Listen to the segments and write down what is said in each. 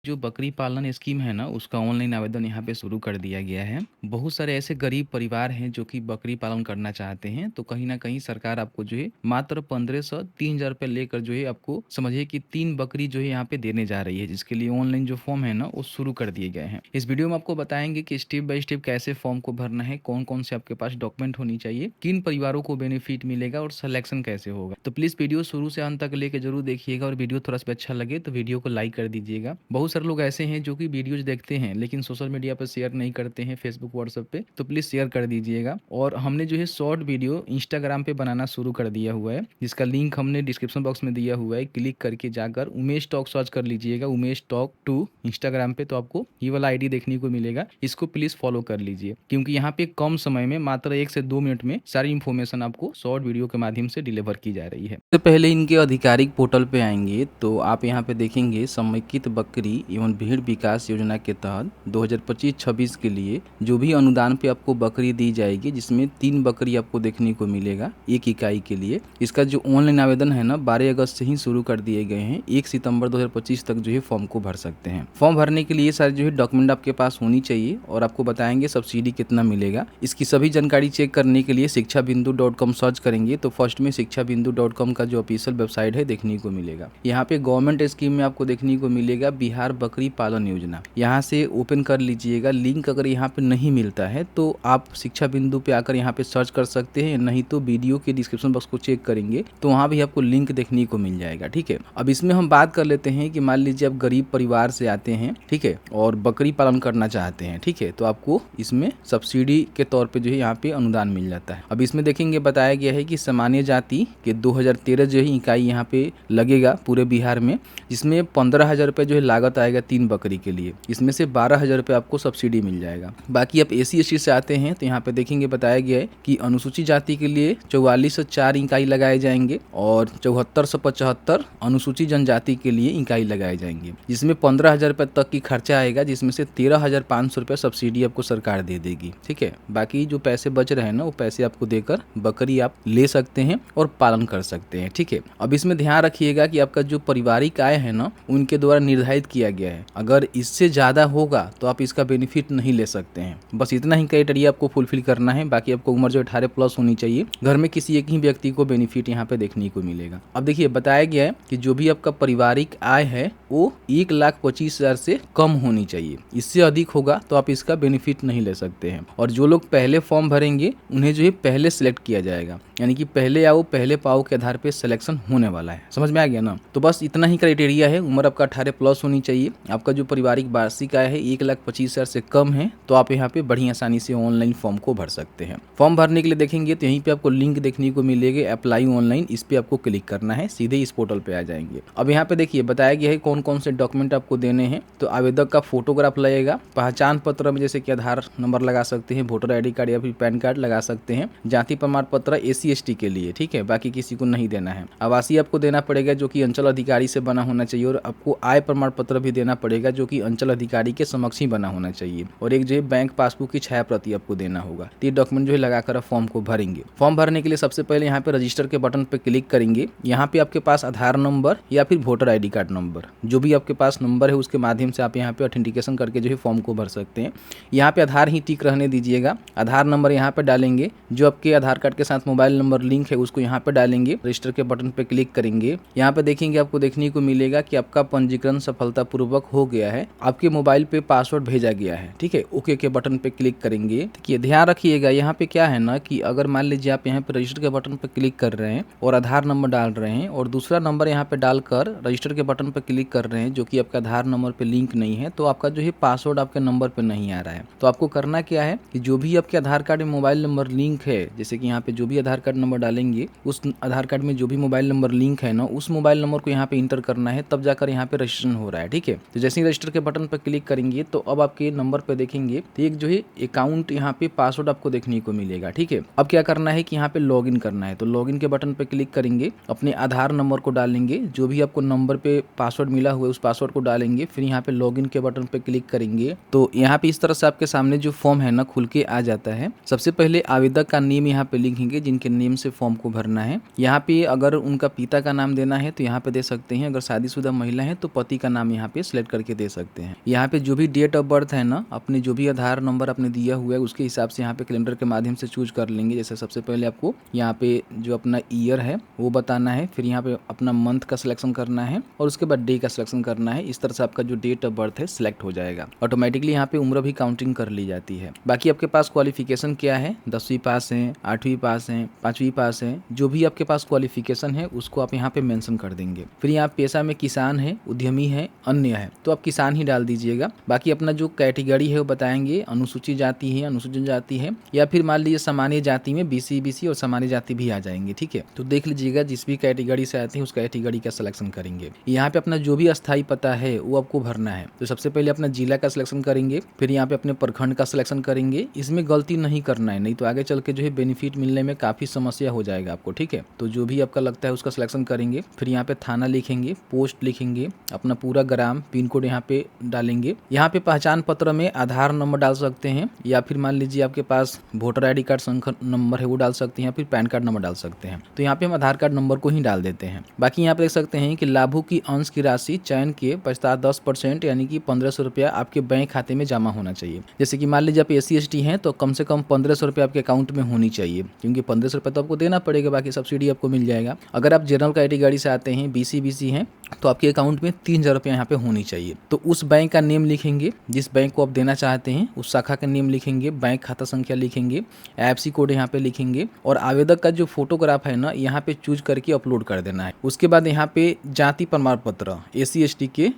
जो बकरी पालन स्कीम है ना, उसका ऑनलाइन आवेदन यहाँ पे शुरू कर दिया गया है। बहुत सारे ऐसे गरीब परिवार हैं जो कि बकरी पालन करना चाहते हैं, तो कहीं न कहीं सरकार आपको जो है मात्र 1500 3000 रुपए लेकर जो है आपको समझिए कि 3 बकरी जो है यहाँ पे देने जा रही है, जिसके लिए ऑनलाइन जो फॉर्म है ना, वो शुरू कर दिए गए हैं। इस वीडियो में आपको बताएँगे कि स्टेप बाय स्टेप कैसे फॉर्म को भरना है, कौन-कौन से आपके पास डॉक्यूमेंट होनी चाहिए, किन परिवारों को बेनिफिट मिलेगा और सिलेक्शन कैसे होगा। तो प्लीज़ वीडियो शुरू से अंत तक लेके ज़रूर देखिएगा और वीडियो थोड़ा-सा भी अच्छा लगे तो वीडियो को लाइक कर दीजिएगा। बहुत सारे लोग ऐसे हैं जो कि वीडियोज़ देखते हैं लेकिन सोशल मीडिया पर शेयर नहीं करते हैं, फेसबुक, व्हाट्सएप पे, तो प्लीज़ शेयर कर दीजिएगा। और हमने जो है शॉर्ट वीडियो इंस्टाग्राम पे बनाना शुरू कर दिया हुआ है, जिसका लिंक हमने डिस्क्रिप्शन बॉक्स में दिया हुआ है। क्लिक करके जाकर उमेश टॉक सर्च कर लीजिएगा, उमेश टॉक 2 इंस्टाग्राम पे, तो आपको ये वाला आईडी देखने को मिलेगा। इसको प्लीज़ फॉलो कर लीजिए, क्योंकि यहाँ पे कम समय में मात्र 1 से 2 मिनट में सारी इन्फॉर्मेशन आपको शॉर्ट वीडियो के माध्यम से डिलीवर की जा रही है। सबसे पहले इनके आधिकारिक पोर्टल पे आएंगे तो आप यहाँ पे देखेंगे समेकित बकरी एवं भेड़ विकास योजना के तहत 2025-26 के लिए जो भी अनुदान पे आपको बकरी दी जाएगी, जिसमें 3 बकरी आपको देखने को मिलेगा एक इकाई के लिए। इसका जो ऑनलाइन आवेदन है ना, 12 अगस्त से ही शुरू कर दिए गए हैं। 1 सितंबर 2025 तक जो है फॉर्म को भर सकते हैं। फॉर्म भरने के लिए सारे जो है डॉक्यूमेंट आपके पास होनी चाहिए और आपको बताएंगे सब्सिडी कितना मिलेगा। इसकी सभी जानकारी चेक करने के लिए शिक्षाबिंदु.com सर्च करेंगे तो फर्स्ट में शिक्षाबिंदु.com का जो ऑफिशियल वेबसाइट है देखने को मिलेगा। यहाँ पे गवर्नमेंट स्कीम में आपको देखने को मिलेगा बिहार बकरी पालन योजना। यहाँ से ओपन कर लीजिएगा। लिंक अगर यहाँ पे नहीं मिलता है तो आप शिक्षा बिंदु पे आकर यहाँ पे सर्च कर सकते हैं, नहीं तो वीडियो के डिस्क्रिप्शन बॉक्स को चेक करेंगे तो वहाँ भी आपको लिंक देखने को मिल जाएगा। ठीक है, अब इसमें हम बात कर लेते हैं कि मान लीजिए आप गरीब परिवार से आते हैं, ठीक है, और बकरी पालन करना चाहते हैं, ठीक है, तो आपको इसमें सब्सिडी के तौर पे जो है यहाँ पे अनुदान मिल जाता है। अब इसमें देखेंगे बताया गया है कि सामान्य जाति के 2013 जो है इकाई यहाँ पे लगेगा पूरे बिहार में, जिसमें 15,000 रुपये जो है लागत आएगा 3 बकरी के लिए। इसमें से 12,000 रुपये आपको सब्सिडी मिल जाएगा। बाकी आप SC/ST से आते हैं तो यहाँ पे देखेंगे बताया गया है कि अनुसूचित जाति के लिए 4404 इकाई लगाए जाएंगे और 7475 अनुसूचित जनजाति के लिए इकाई लगाए जाएंगे, जिसमें 15,000 रुपये तक की खर्चा आएगा, जिसमें से 13,500 रुपये सब्सिडी आपको सरकार दे देगी। ठीक है, बाकी जो पैसे बच रहे हैं ना, वो पैसे आपको देकर बकरी आप ले सकते हैं और पालन कर सकते हैं। ठीक है, अब इसमें ध्यान रखिएगा कि आपका जो पारिवारिक आय है ना, उनके द्वारा निर्धारित किया गया है। अगर इससे ज़्यादा होगा तो आप इसका बेनिफिट नहीं ले सकते हैं। बस इतना ही क्राइटेरिया आपको फुलफिल करना है। बाकी आपको उम्र जो 18 प्लस होनी चाहिए। घर में किसी एक ही व्यक्ति को बेनिफिट यहाँ पे देखने को मिलेगा। अब देखिए बताया गया है कि जो भी आपका पारिवारिक आय है वो 1,25,000 से कम होनी चाहिए। इससे अधिक होगा तो आप इसका बेनिफिट नहीं ले सकते हैं। और जो लोग पहले फॉर्म भरेंगे उन्हें जो है पहले सिलेक्ट किया जाएगा, यानी कि पहले आओ पहले पाओ के आधार पर सिलेक्शन होने वाला है। समझ में आ गया ना? तो बस इतना ही क्राइटेरिया है। उम्र आपका 18 प्लस होनी चाहिए। आपका जो पारिवारिक वार्षिक आय है 1,25,000 से कम है तो आप यहाँ पे बड़ी आसानी से ऑनलाइन फॉर्म को भर सकते हैं। फॉर्म भरने के लिए देखेंगे तो यहीं पे आपको लिंक देखने को मिलेगा, अप्लाई ऑनलाइन। इस पे आपको क्लिक करना है, सीधे इस पोर्टल पे आ जाएंगे। अब यहाँ पे देखिए बताया गया है कौन कौन से डॉक्यूमेंट आपको देने हैं। तो आवेदक का फोटोग्राफ लगेगा, पहचान पत्र में जैसे कि आधार नंबर लगा सकते हैं, वोटर ID कार्ड या फिर पैन कार्ड लगा सकते हैं, जाति प्रमाण पत्र SC/ST के लिए, ठीक है, बाकी किसी को नहीं देना है। आवासीय आपको देना पड़ेगा जो कि अंचल अधिकारी से बना होना चाहिए, और आपको आय प्रमाण पत्र भी देना पड़ेगा जो कि अंचल अधिकारी के समक्ष ही बना होना चाहिए, और एक जो है बैंक पासबुक की छाया प्रति आपको देना होगा। तो ये डॉक्यूमेंट जो है लगाकर आप फॉर्म को भरेंगे। फॉर्म भरने के लिए सबसे पहले यहाँ पे रजिस्टर के बटन पे क्लिक करेंगे। यहाँ पे आपके पास आधार नंबर या फिर वोटर ID कार्ड नंबर, जो भी आपके पास नंबर है उसके माध्यम से आप यहाँ पे ऑथेंटिकेशन करके जो है फॉर्म को भर सकते हैं। यहाँ पे आधार ही टिक रहने दीजिएगा। आधार नंबर यहाँ पे डालेंगे, जो आपके आधार कार्ड के साथ मोबाइल नंबर लिंक है उसको यहाँ पे डालेंगे। रजिस्टर के बटन पे क्लिक करेंगे। यहाँ पे देखेंगे आपको देखने को मिलेगा कि आपका पंजीकरण सफलतापूर्वक हो गया है, आपके मोबाइल पे पासवर्ड भेजा गया है। ठीक है, ओके के बटन पे क्लिक करेंगे। देखिए ध्यान रखिएगा यहाँ पे क्या है ना कि अगर मान लीजिए आप यहाँ पे रजिस्टर के बटन पे क्लिक कर रहे हैं और आधार नंबर डाल रहे हैं और दूसरा नंबर यहाँ पे डालकर रजिस्टर के बटन पे क्लिक कर रहे हैं जो कि आपका आधार नंबर पे लिंक नहीं है, तो आपका जो है पासवर्ड आपके नंबर पे नहीं आ रहा है। तो आपको करना क्या है कि जो भी आपके आधार कार्ड में मोबाइल नंबर लिंक है, जैसे कि यहाँ पे जो भी आधार कार्ड नंबर डालेंगे, उस आधार कार्ड में जो भी मोबाइल नंबर लिंक है ना, उस मोबाइल नंबर को यहाँ पे इंटर करना है, तब जाकर यहाँ पे रजिस्ट्रेशन हो रहा है। ठीक है, तो जैसे ही रजिस्टर के बटन पर क्लिक करेंगे तो अब आपके नंबर पे देखेंगे तो एक जो है अकाउंट यहाँ पे पासवर्ड आपको देखने को मिलेगा। ठीक है, अब क्या करना है कि यहाँ पे लॉगिन करना है। तो लॉगिन के बटन पे क्लिक करेंगे, अपने आधार नंबर को डालेंगे, जो भी आपको नंबर पे पासवर्ड मिला हुआ है उस पासवर्ड को डालेंगे, फिर यहाँ पे लॉगिन के बटन पे क्लिक करेंगे। तो यहाँ पे इस तरह से आपके सामने जो फॉर्म है ना खुल के आ जाता है। सबसे पहले आवेदक का नेम यहाँ पे लिखेंगे, जिनके नेम से फॉर्म को भरना है। यहाँ पे अगर उनका पिता का नाम देना है तो यहाँ पे दे सकते हैं, अगर शादीशुदा महिला है तो पति का नाम यहाँ पे सिलेक्ट करके दे सकते हैं। यहाँ पे जो भी डेट ऑफ बर्थ है ना, अपने जो भी आधार नंबर आपने दिया हुआ है उसके हिसाब से यहाँ पे कैलेंडर के माध्यम से चूज कर लेंगे। जैसे सबसे पहले आपको यहाँ पे जो अपना ईयर है वो बताना है, फिर यहाँ पे अपना मंथ का सिलेक्शन करना है और उसके बाद डे का सिलेक्शन करना है। इस तरह से आपका जो डेट ऑफ बर्थ है सिलेक्ट हो जाएगा। ऑटोमेटिकली यहाँ पे उम्र भी काउंटिंग कर ली जाती है। बाकी आपके पास क्वालिफिकेशन क्या है, 10वीं पास है, 8वीं पास है, 5वीं पास है, जो भी आपके पास क्वालिफिकेशन है उसको आप यहाँ पे मेंशन कर देंगे। फिर यहाँ पेशा में किसान है, उद्यमी है, अन्य है, तो आप किसान ही डाल दीजिएगा। बाकी अपना जो कैटेगरी है वो बताएंगे, अनुसूचित जाति है, अनुसूचित जाति है, या फिर मान लीजिए सामान्य जाति में बीसी और सामान्य जाति भी आ जाएंगे। ठीक है, तो देख लीजिएगा जिस भी कैटेगरी से आते हैं उस कैटेगरी का सिलेक्शन करेंगे। यहाँ पे अपना जो भी अस्थायी पता है वो आपको भरना है। तो सबसे पहले अपना जिला का सिलेक्शन करेंगे, फिर यहाँ पे अपने प्रखंड का सिलेक्शन करेंगे। इसमें गलती नहीं करना है, नहीं तो आगे चल के जो है बेनिफिट मिलने में काफी समस्या हो जाएगा आपको। ठीक है, तो जो भी आपका लगता है उसका सिलेक्शन करेंगे। फिर यहाँ पे थाना लिखेंगे, पोस्ट लिखेंगे, अपना पूरा ग्राम, पिन कोड यहाँ पे डालेंगे। यहाँ पे पहचान पत्र में आधार नंबर डाल सकते हैं, या फिर मान लीजिए आपके पास वोटर ID कार्ड संख्या नंबर है वो डाल सकते हैं, या फिर पैन कार्ड नंबर डाल सकते हैं। तो यहाँ पे हम आधार कार्ड नंबर को ही डाल देते हैं। बाकी यहाँ पे देख सकते हैं कि लाभों की अंश की राशि चयन के पश्चात 10% यानी कि 1500 रुपया आपके बैंक खाते में जमा होना चाहिए। जैसे कि मान लीजिए आप SC/ST हैं तो कम से कम 1500 रुपये आपके अकाउंट में होनी चाहिए, क्योंकि 1500 रुपये तो आपको देना पड़ेगा, बाकी सब्सिडी आपको मिल जाएगा। अगर आप जनरल कैटेगरी से आते हैं, BC हैं, तो आपके अकाउंट में 3000 रुपये यहाँ पे होनी चाहिए। तो उस बैंक का नेम लिखेंगे जिस बैंक को आप देना चाहते हैं, उस शाखा का नेम लिखेंगे, बैंक खाता संख्या लिखेंगे, IFSC कोड यहाँ पे लिखेंगे, और आवेदक का जो फोटोग्राफ है ना यहाँ पे चूज करके अपलोड कर देना है। उसके बाद यहाँ पे जाति प्रमाण पत्र SC/ST के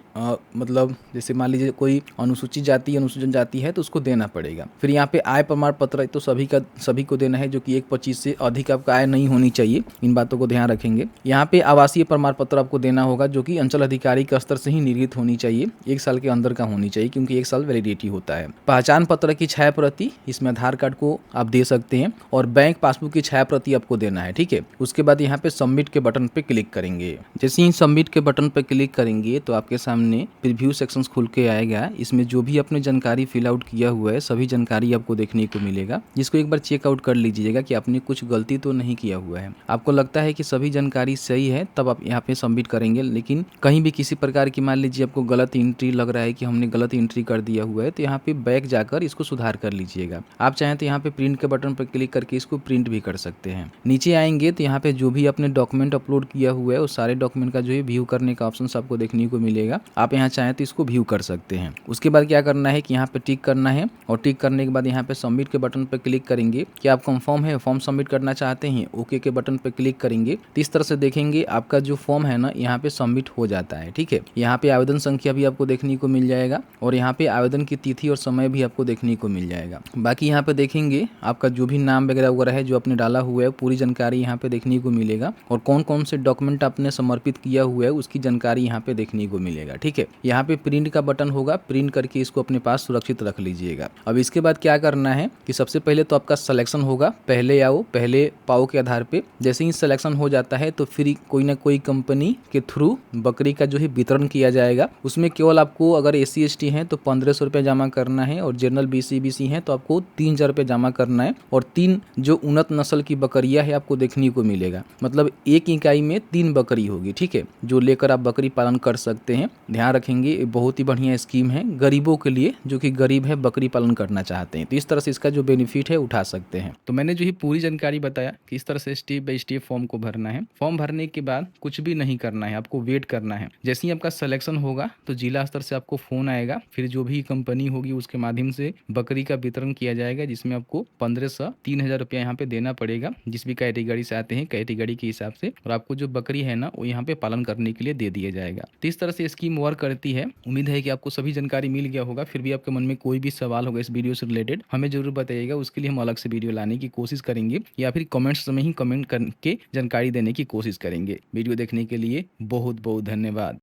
मतलब जैसे मान लीजिए कोई अनुसूचित जाति, अनुसूचित जाति है तो उसको देना पड़ेगा। फिर यहाँ पे आय प्रमाण पत्र तो सभी को देना है, जो कि 125 से अधिक आपका आय नहीं होनी चाहिए। इन बातों को ध्यान रखेंगे। यहाँ पे आवासीय प्रमाण पत्र आपको देना होगा, जो कि अंचल अधिकारी के स्तर से ही निर्मित होनी चाहिए, 1 साल के अंदर का होनी चाहिए, क्योंकि 1 साल वैलिडिटी होता है। पहचान पत्र की छाया प्रति, इसमें आधार कार्ड को आप दे सकते हैं, और बैंक पासबुक की छाया प्रति आपको देना है। ठीक है, उसके बाद यहाँ पे सबमिट के बटन पे क्लिक करेंगे। जैसे ही सबमिट के बटन पे क्लिक करेंगे तो आपके सामने प्रीव्यू सेक्शंस खुल के आएगा। इसमें जो भी आपने जानकारी फिल आउट किया हुआ है सभी जानकारी आपको देखने को मिलेगा, जिसको एक बार चेकआउट कर लीजिएगा कि आपने कुछ गलती तो नहीं किया हुआ है। आपको लगता है कि सभी जानकारी सही है तब आप यहाँ पे सबमिट करेंगे, लेकिन कहीं भी किसी प्रकार की मान लीजिए आपको गलत एंट्री लग रहा है कि हमने गलत एंट्री कर दिया हुआ है, तो यहाँ पे बैक जाकर इसको सुधार कर लीजिएगा। आप चाहें तो यहाँ पे प्रिंट के बटन पर क्लिक करके इसको प्रिंट भी कर सकते हैं। नीचे आएंगे तो यहाँ पे जो भी आपने डॉक्यूमेंट अपलोड किया हुआ है उस सारे डॉक्यूमेंट का जो है व्यू करने का ऑप्शन आपको देखने को मिलेगा। आप यहाँ चाहें तो इसको व्यू कर सकते हैं। उसके बाद क्या करना है कि यहाँ पे टिक करना है, और टिक करने के बाद यहाँ पे सबमिट के बटन पर क्लिक करेंगे कि आप कंफर्म है, फॉर्म सबमिट करना चाहते हैं, ओके के बटन पर क्लिक करेंगे। तो इस तरह से देखेंगे आपका जो फॉर्म है ना यहाँ पे सबमिट हो जाता है। ठीक है, यहाँ पे आवेदन संख्या भी आपको देखने को मिल जाएगा, और यहाँ पे आवेदन की तिथि और समय भी आपको देखने को मिल जाएगा। बाकी यहाँ पे देखेंगे आपका जो भी नाम वगैरह है जो आपने डाला हुआ है पूरी जानकारी यहाँ पे देखने को मिलेगा, और कौन कौन से डॉक्यूमेंट आपने समर्पित किया हुआ है उसकी जानकारी यहाँ पे देखने को मिलेगा। ठीक है, यहाँ पे प्रिंट का बटन होगा, प्रिंट करके इसको अपने पास सुरक्षित रख लीजिएगा। अब इसके बाद क्या करना है कि सबसे पहले तो आपका सिलेक्शन होगा, पहले आओ पहले पाओ के आधार पे। जैसे ही सिलेक्शन हो जाता है तो फिर कोई ना कोई कंपनी के थ्रू बकरी का जो है वितरण किया जाएगा। उसमें केवल आपको अगर SC/ST है तो 1500 रुपये जमा करना है, और जनरल BC है तो आपको 3000 रुपये जमा करना है, और 3 जो उन्नत नस्ल की बकरियां है आपको देखने को मिलेगा। मतलब एक इकाई में 3 बकरी होगी। ठीक है, जो लेकर आप बकरी पालन कर सकते हैं। ध्यान रखेंगे बहुत ही बढ़िया स्कीम है गरीबों के लिए, जो कि गरीब है बकरी पालन करना चाहते हैं, तो इस तरह से इसका जो बेनिफिट है उठा सकते हैं। तो मैंने जो ही पूरी जानकारी बताया कि इस तरह से स्टेप बाय स्टेप फॉर्म को भरना है। फॉर्म भरने के बाद कुछ भी नहीं करना है, आपको वेट करना है। जैसे ही आपका सिलेक्शन होगा तो जिला स्तर से आपको फोन आएगा, फिर जो भी कंपनी होगी उसके माध्यम से बकरी का वितरण किया जाएगा, जिसमें आपको 1500-3000 रुपया यहाँ पे देना पड़ेगा, जिस भी कैटेगरी से आते हैं कैटेगरी के हिसाब से, और आपको जो बकरी है ना वो यहाँ पे पालन करने के लिए दे दिया जाएगा। तो इस तरह से स्कीम वर्क करती है। उम्मीद है कि आपको सभी जानकारी मिल गया होगा। फिर भी आपके मन में कोई भी सवाल होगा इस वीडियो से रिलेटेड हमें जरूर बताइएगा, उसके लिए हम अलग से वीडियो लाने की कोशिश करेंगे, या फिर कमेंट्स में ही कमेंट करके जानकारी देने की कोशिश करेंगे। वीडियो देखने के लिए बहुत बहुत धन्यवाद।